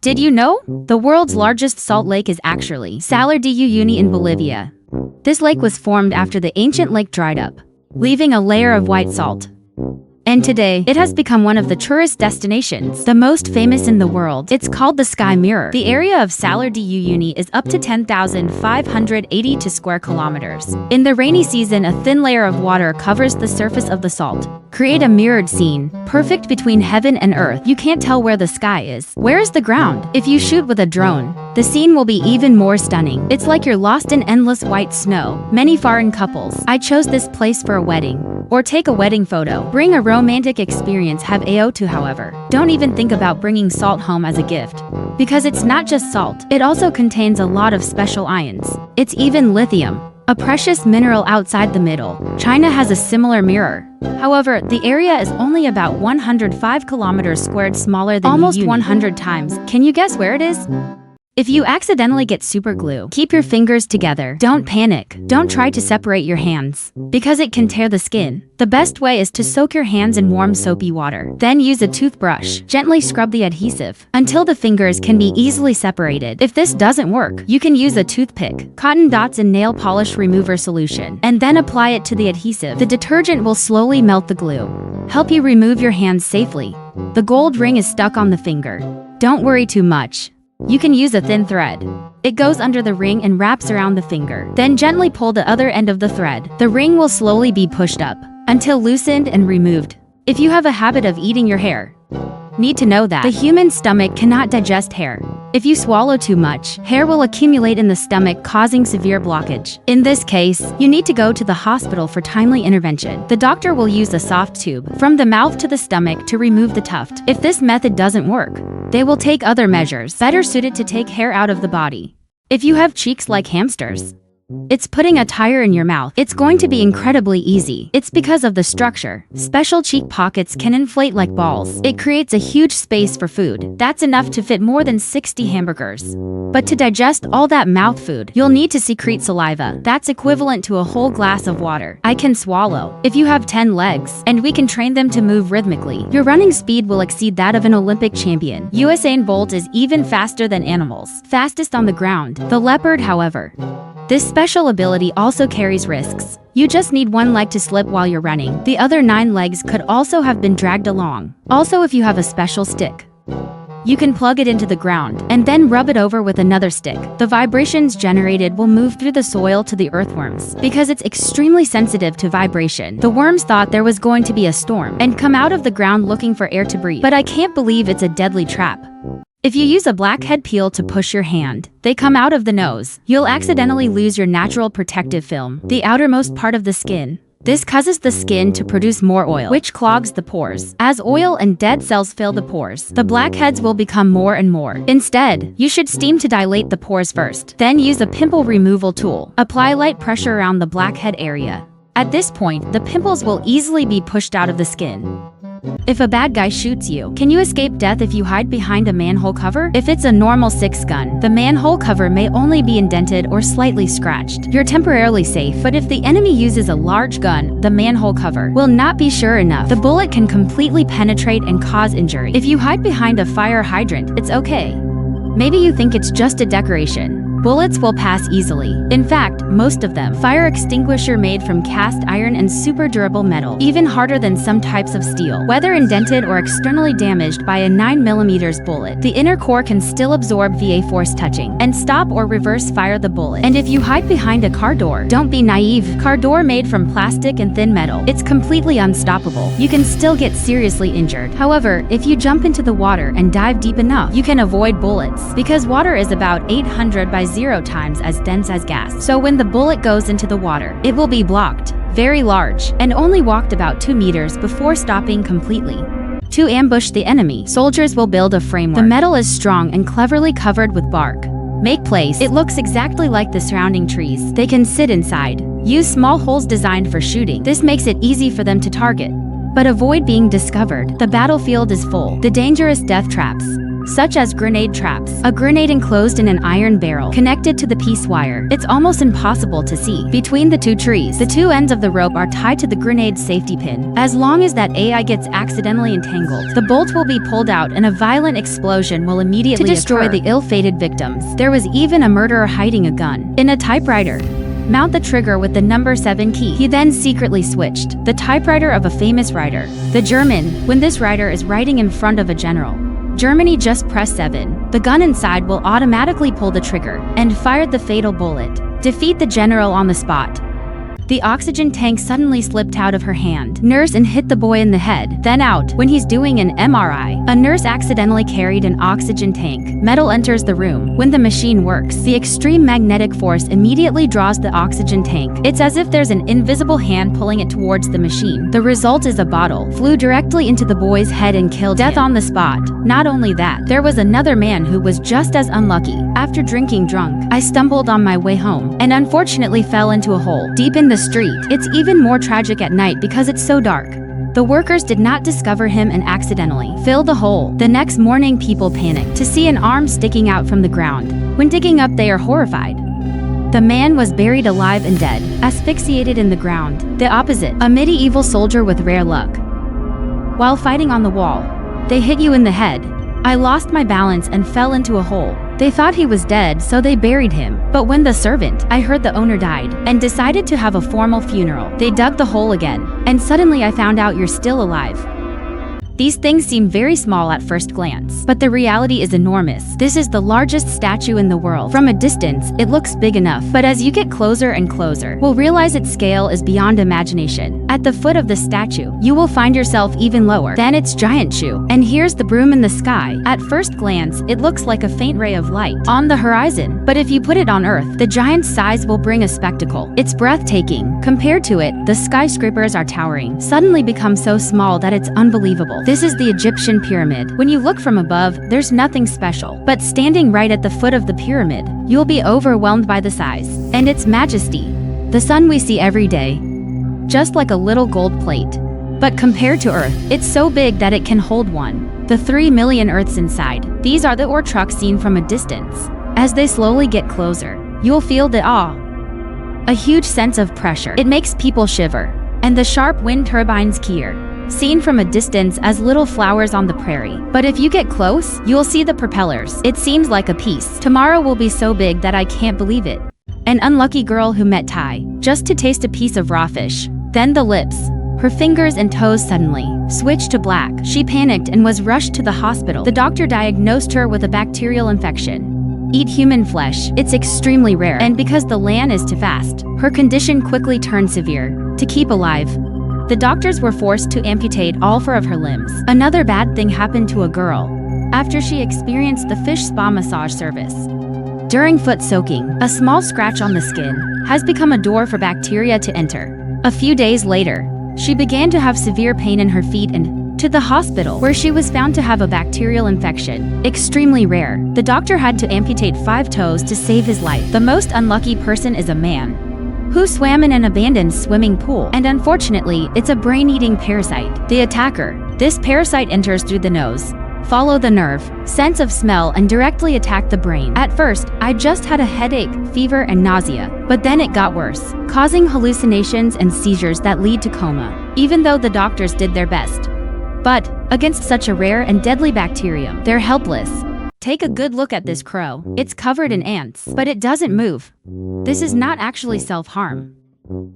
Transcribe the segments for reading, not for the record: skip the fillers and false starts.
Did you know? The world's largest salt lake is actually Salar de Uyuni in Bolivia. This lake was formed after the ancient lake dried up, leaving a layer of white salt. And today, it has become one of the tourist destinations, the most famous in the world. It's called the Sky Mirror. The area of Salar de Uyuni is up to 10,582 square kilometers. In the rainy season, a thin layer of water covers the surface of the salt. Create a mirrored scene, perfect between heaven and earth. You can't tell where the sky is. Where is the ground? If you shoot with a drone, the scene will be even more stunning. It's like you're lost in endless white snow. Many foreign couples. I chose this place for a wedding. Or take a wedding photo. Bring a romantic experience. Have AO2 however. Don't even think about bringing salt home as a gift. Because it's not just salt. It also contains a lot of special ions. It's even lithium, a precious mineral outside the middle. China has a similar mirror. However, the area is only about 105 kilometers squared smaller than almost Uyuni. 100 times. Can you guess where it is? If you accidentally get super glue, keep your fingers together. Don't panic. Don't try to separate your hands, because it can tear the skin. The best way is to soak your hands in warm soapy water. Then use a toothbrush. Gently scrub the adhesive until the fingers can be easily separated. If this doesn't work, you can use a toothpick, cotton dots and nail polish remover solution, and then apply it to the adhesive. The detergent will slowly melt the glue. Help you remove your hands safely. The gold ring is stuck on the finger. Don't worry too much. You can use a thin thread. It goes under the ring and wraps around the finger. Then gently pull the other end of the thread. The ring will slowly be pushed up until loosened and removed. If you have a habit of eating your hair, need to know that the human stomach cannot digest hair. If you swallow too much, hair will accumulate in the stomach, causing severe blockage. In this case, you need to go to the hospital for timely intervention. The doctor will use a soft tube from the mouth to the stomach to remove the tuft. If this method doesn't work, they will take other measures better suited to take hair out of the body. If you have cheeks like hamsters, it's putting a tire in your mouth. It's going to be incredibly easy. It's because of the structure. Special cheek pockets can inflate like balls. It creates a huge space for food. That's enough to fit more than 60 hamburgers. But to digest all that mouth food, you'll need to secrete saliva. That's equivalent to a whole glass of water. I can swallow. If you have 10 legs, and we can train them to move rhythmically, your running speed will exceed that of an Olympic champion. Usain Bolt is even faster than animals. Fastest on the ground. The leopard, however. This special ability also carries risks. You just need one leg to slip while you're running. The other 9 legs could also have been dragged along. Also, if you have a special stick, you can plug it into the ground and then rub it over with another stick. The vibrations generated will move through the soil to the earthworms. Because it's extremely sensitive to vibration, the worms thought there was going to be a storm and come out of the ground looking for air to breathe. But I can't believe it's a deadly trap. If you use a blackhead peel to push your hand, they come out of the nose. You'll accidentally lose your natural protective film, the outermost part of the skin. This causes the skin to produce more oil, which clogs the pores. As oil and dead cells fill the pores, the blackheads will become more and more. Instead, you should steam to dilate the pores first. Then use a pimple removal tool. Apply light pressure around the blackhead area. At this point, the pimples will easily be pushed out of the skin. If a bad guy shoots you, can you escape death if you hide behind a manhole cover? If it's a normal 6 gun, the manhole cover may only be indented or slightly scratched. You're temporarily safe, but if the enemy uses a large gun, the manhole cover will not be sure enough. The bullet can completely penetrate and cause injury. If you hide behind a fire hydrant, it's okay. Maybe you think it's just a decoration. Bullets will pass easily. In fact, most of them. Fire extinguisher made from cast iron and super durable metal, even harder than some types of steel. Whether indented or externally damaged by a 9mm bullet, the inner core can still absorb VA force touching and stop or reverse fire the bullet. And if you hide behind a car door, don't be naive. Car door made from plastic and thin metal. It's completely unstoppable. You can still get seriously injured. However, if you jump into the water and dive deep enough, you can avoid bullets. Because water is about 800 by 0 times as dense as gas. So when the bullet goes into the water, it will be blocked, very large, and only walked about 2 meters before stopping completely. To ambush the enemy, soldiers will build a framework. The metal is strong and cleverly covered with bark. Make place. It looks exactly like the surrounding trees. They can sit inside. Use small holes designed for shooting. This makes it easy for them to target. But avoid being discovered. The battlefield is full. The dangerous death traps. such as grenade traps, a grenade enclosed in an iron barrel connected to the piece wire. It's almost impossible to see. Between the two trees, the two ends of the rope are tied to the grenade safety pin. As long as that AI gets accidentally entangled, the bolt will be pulled out and a violent explosion will immediately destroy the ill-fated victims. There was even a murderer hiding a gun in a typewriter. Mount the trigger with the number 7 key. He then secretly switched the typewriter of a famous writer, the German. When this writer is writing in front of a general, Germany, just press 7. The gun inside will automatically pull the trigger and fire the fatal bullet. Defeat the general on the spot. The oxygen tank suddenly slipped out of her hand. Nurse and hit the boy in the head, then out. When he's doing an MRI, a nurse accidentally carried an oxygen tank. Metal enters the room. When the machine works, the extreme magnetic force immediately draws the oxygen tank. It's as if there's an invisible hand pulling it towards the machine. The result is a bottle flew directly into the boy's head and killed him. Death on the spot. Not only that, there was another man who was just as unlucky. After drinking drunk, I stumbled on my way home and unfortunately fell into a hole deep in the street. It's even more tragic at night because it's so dark. The workers did not discover him and accidentally filled the hole. The next morning, people panicked to see an arm sticking out from the ground. When digging up, they are horrified. The man was buried alive and dead, asphyxiated in the ground. The opposite, a medieval soldier with rare luck. While fighting on the wall, they hit you in the head. I lost my balance and fell into a hole. They thought he was dead, so they buried him. But when the servant, I heard the owner died, and decided to have a formal funeral, they dug the hole again, and suddenly I found out you're still alive. These things seem very small at first glance, but the reality is enormous. This is the largest statue in the world. From a distance, it looks big enough, but as you get closer and closer, we'll realize its scale is beyond imagination. At the foot of the statue, you will find yourself even lower than its giant shoe. And here's the broom in the sky. At first glance, it looks like a faint ray of light on the horizon, but if you put it on Earth, the giant's size will bring a spectacle. It's breathtaking. Compared to it, the skyscrapers are towering, suddenly become so small that it's unbelievable. This is the Egyptian pyramid. When you look from above, there's nothing special. But standing right at the foot of the pyramid, you'll be overwhelmed by the size and its majesty. The sun we see every day, just like a little gold plate. But compared to Earth, it's so big that it can hold one. The 3 million Earths inside. These are the ore trucks seen from a distance. As they slowly get closer, you'll feel the awe. A huge sense of pressure. It makes people shiver. And the sharp wind turbines here, seen from a distance as little flowers on the prairie. But if you get close, you'll see the propellers. It seems like a piece. Tomorrow will be so big that I can't believe it. An unlucky girl who met Thai, just to taste a piece of raw fish. Then the lips. Her fingers and toes suddenly switched to black. She panicked and was rushed to the hospital. The doctor diagnosed her with a bacterial infection. Eat human flesh. It's extremely rare, and because the land is too fast, her condition quickly turned severe. To keep alive, the doctors were forced to amputate all 4 of her limbs. Another bad thing happened to a girl after she experienced the fish spa massage service. During foot soaking, a small scratch on the skin has become a door for bacteria to enter. A few days later, she began to have severe pain in her feet and to the hospital, where she was found to have a bacterial infection. Extremely rare. The doctor had to amputate 5 toes to save his life. The most unlucky person is a man who swam in an abandoned swimming pool, and unfortunately, it's a brain-eating parasite. The attacker. This parasite enters through the nose, follow the nerve, sense of smell, and directly attack the brain. At first, I just had a headache, fever, and nausea, but then it got worse, causing hallucinations and seizures that lead to coma, even though the doctors did their best. But against such a rare and deadly bacterium, they're helpless. Take a good look at this crow. It's covered in ants, but it doesn't move. This is not actually self-harm.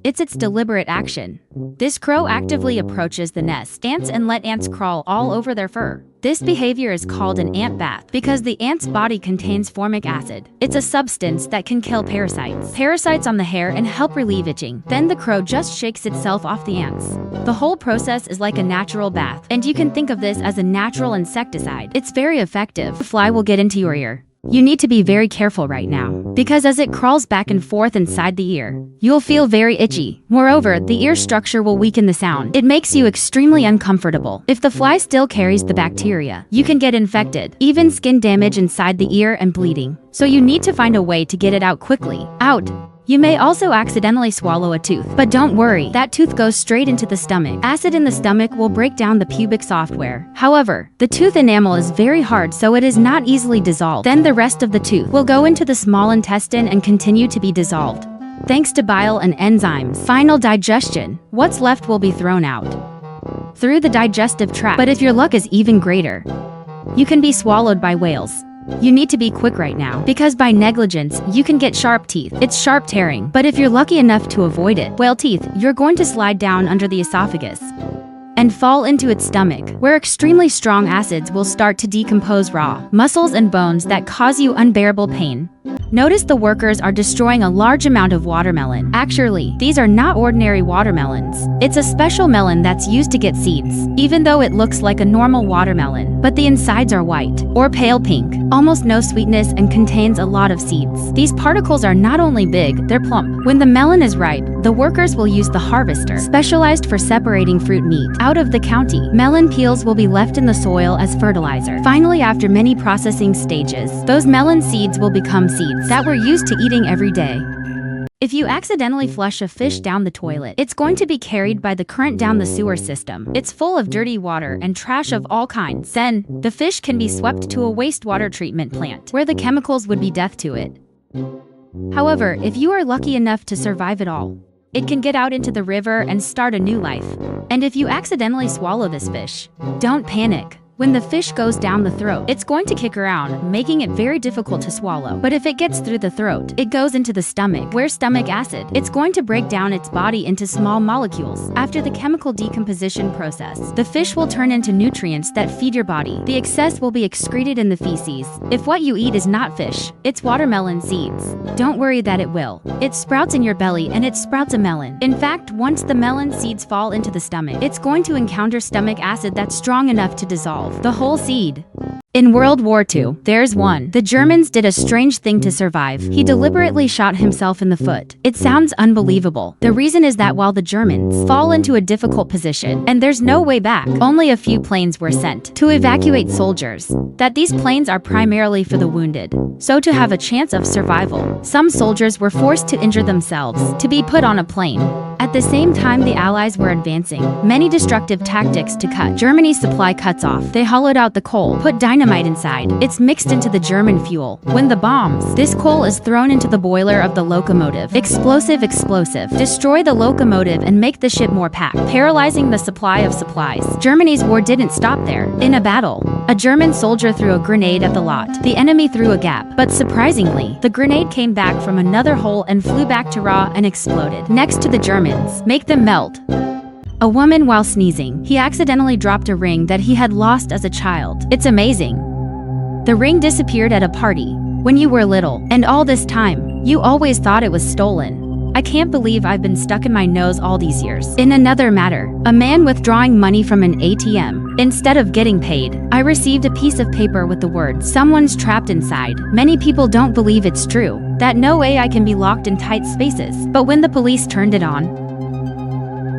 It's its deliberate action. This crow actively approaches the nest ants and let ants crawl all over their fur. This behavior is called an ant bath because the ant's body contains formic acid. It's a substance that can kill parasites on the hair and help relieve itching. Then the crow just shakes itself off the ants. The whole process is like a natural bath, and you can think of this as a natural insecticide. It's very effective. The fly will get into your ear. You need to be very careful right now, because as it crawls back and forth inside the ear, you'll feel very itchy. Moreover, the ear structure will weaken the sound. It makes you extremely uncomfortable. If the fly still carries the bacteria, you can get infected, even skin damage inside the ear and bleeding. So you need to find a way to get it out quickly. Out! You may also accidentally swallow a tooth, but don't worry, that tooth goes straight into the stomach. Acid in the stomach will break down the pubic software. However, the tooth enamel is very hard, so it is not easily dissolved. Then the rest of the tooth will go into the small intestine and continue to be dissolved. Thanks to bile and enzymes. Final digestion. What's left will be thrown out through the digestive tract. But if your luck is even greater, you can be swallowed by whales. You need to be quick right now, because by negligence, you can get sharp teeth. It's sharp tearing. But if you're lucky enough to avoid it, whale teeth, you're going to slide down under the esophagus and fall into its stomach, where extremely strong acids will start to decompose raw muscles and bones that cause you unbearable pain. Notice the workers are destroying a large amount of watermelon. Actually, these are not ordinary watermelons. It's a special melon that's used to get seeds, even though it looks like a normal watermelon. But the insides are white or pale pink, almost no sweetness, and contains a lot of seeds. These particles are not only big, they're plump. When the melon is ripe, the workers will use the harvester, specialized for separating fruit meat, out of the county. Melon peels will be left in the soil as fertilizer. Finally, after many processing stages, those melon seeds will become seeds that we're used to eating every day. If you accidentally flush a fish down the toilet, it's going to be carried by the current down the sewer system. It's full of dirty water and trash of all kinds. Then, the fish can be swept to a wastewater treatment plant, where the chemicals would be death to it. However, if you are lucky enough to survive it all, it can get out into the river and start a new life. And if you accidentally swallow this fish, don't panic. When the fish goes down the throat, it's going to kick around, making it very difficult to swallow. But if it gets through the throat, it goes into the stomach, where stomach acid, it's going to break down its body into small molecules. After the chemical decomposition process, the fish will turn into nutrients that feed your body. The excess will be excreted in the feces. If what you eat is not fish, it's watermelon seeds, don't worry that it will. It sprouts in your belly and it sprouts a melon. In fact, once the melon seeds fall into the stomach, it's going to encounter stomach acid that's strong enough to dissolve the whole seed. In World War II, there's one. The Germans did a strange thing to survive. He deliberately shot himself in the foot. It sounds unbelievable. The reason is that while the Germans fall into a difficult position and there's no way back, only a few planes were sent to evacuate soldiers. That these planes are primarily for the wounded. So to have a chance of survival, some soldiers were forced to injure themselves to be put on a plane. At the same time the Allies were advancing, many destructive tactics to cut Germany's supply cuts off. They hollowed out the coal, put dynamite inside. It's mixed into the German fuel. When the bombs, this coal is thrown into the boiler of the locomotive. Explosive, destroy the locomotive and make the ship more packed, paralyzing the supply of supplies. Germany's war didn't stop there. In a battle, a German soldier threw a grenade at the lot. The enemy threw a gap, but surprisingly, the grenade came back from another hole and flew back to Ra and exploded next to the Germans. Make them melt. A woman while sneezing, he accidentally dropped a ring that he had lost as a child. It's amazing. The ring disappeared at a party when you were little, and all this time, you always thought it was stolen. I can't believe I've been stuck in my nose all these years. In another matter, a man withdrawing money from an ATM. Instead of getting paid, I received a piece of paper with the words, "Someone's trapped inside." Many people don't believe it's true, that no way I can be locked in tight spaces. But when the police turned it on,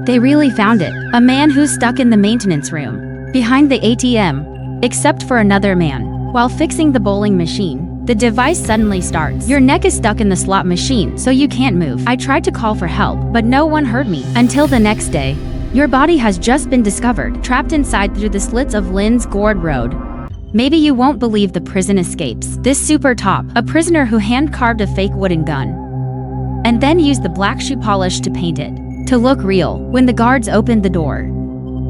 they really found it. A man who's stuck in the maintenance room, behind the ATM, except for another man. While fixing the bowling machine, the device suddenly starts. Your neck is stuck in the slot machine, so you can't move. I tried to call for help, but no one heard me. Until the next day. Your body has just been discovered, trapped inside through the slits of Lynn's Gourd Road. Maybe you won't believe the prison escapes. This super top, a prisoner who hand-carved a fake wooden gun, and then used the black shoe polish to paint it to look real. When the guards opened the door,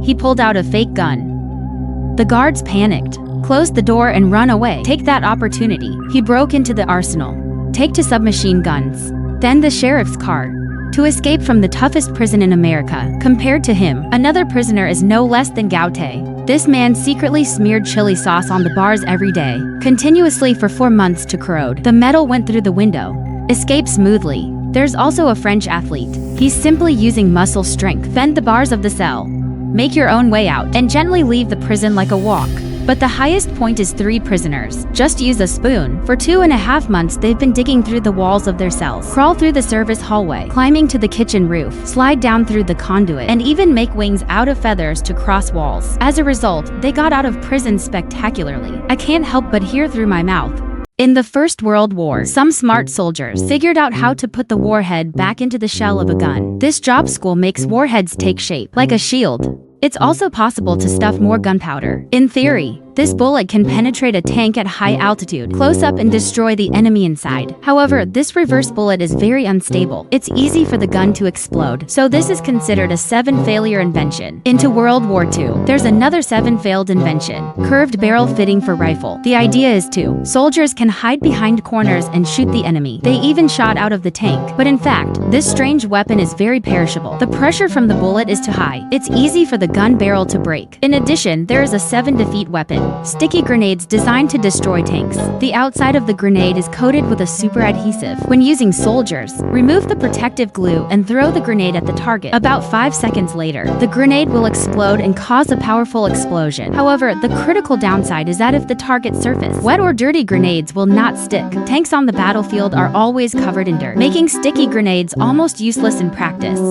he pulled out a fake gun. The guards panicked, closed the door and run away. Take that opportunity. He broke into the arsenal, take to submachine guns, then the sheriff's car, to escape from the toughest prison in America. Compared to him, another prisoner is no less than Gaute. This man secretly smeared chili sauce on the bars every day, continuously for 4 months to corrode. The metal went through the window, escaped smoothly. There's also a French athlete. He's simply using muscle strength. Bend the bars of the cell, make your own way out, and gently leave the prison like a walk. But the highest point is 3 prisoners. Just use a spoon. For 2.5 months they've been digging through the walls of their cells, crawl through the service hallway, climbing to the kitchen roof, slide down through the conduit, and even make wings out of feathers to cross walls. As a result, they got out of prison spectacularly. I can't help but hear through my mouth, In the First World War, some smart soldiers figured out how to put the warhead back into the shell of a gun. This job school makes warheads take shape, like a shield. It's also possible to stuff more gunpowder. In theory, this bullet can penetrate a tank at high altitude, close up, and destroy the enemy inside. However, this reverse bullet is very unstable. It's easy for the gun to explode, so this is considered a 7-failure invention. Into World War II, there's another 7-failed invention: curved barrel fitting for rifle. The idea is soldiers can hide behind corners and shoot the enemy. They even shot out of the tank. But in fact, this strange weapon is very perishable. The pressure from the bullet is too high. It's easy for the gun barrel to break. In addition, there is a 7-defeat weapon: sticky grenades designed to destroy tanks. The outside of the grenade is coated with a super adhesive. When using soldiers, remove the protective glue and throw the grenade at the target. About 5 seconds later, the grenade will explode and cause a powerful explosion. However, the critical downside is that if the target surface, wet or dirty grenades will not stick. Tanks on the battlefield are always covered in dirt, making sticky grenades almost useless in practice.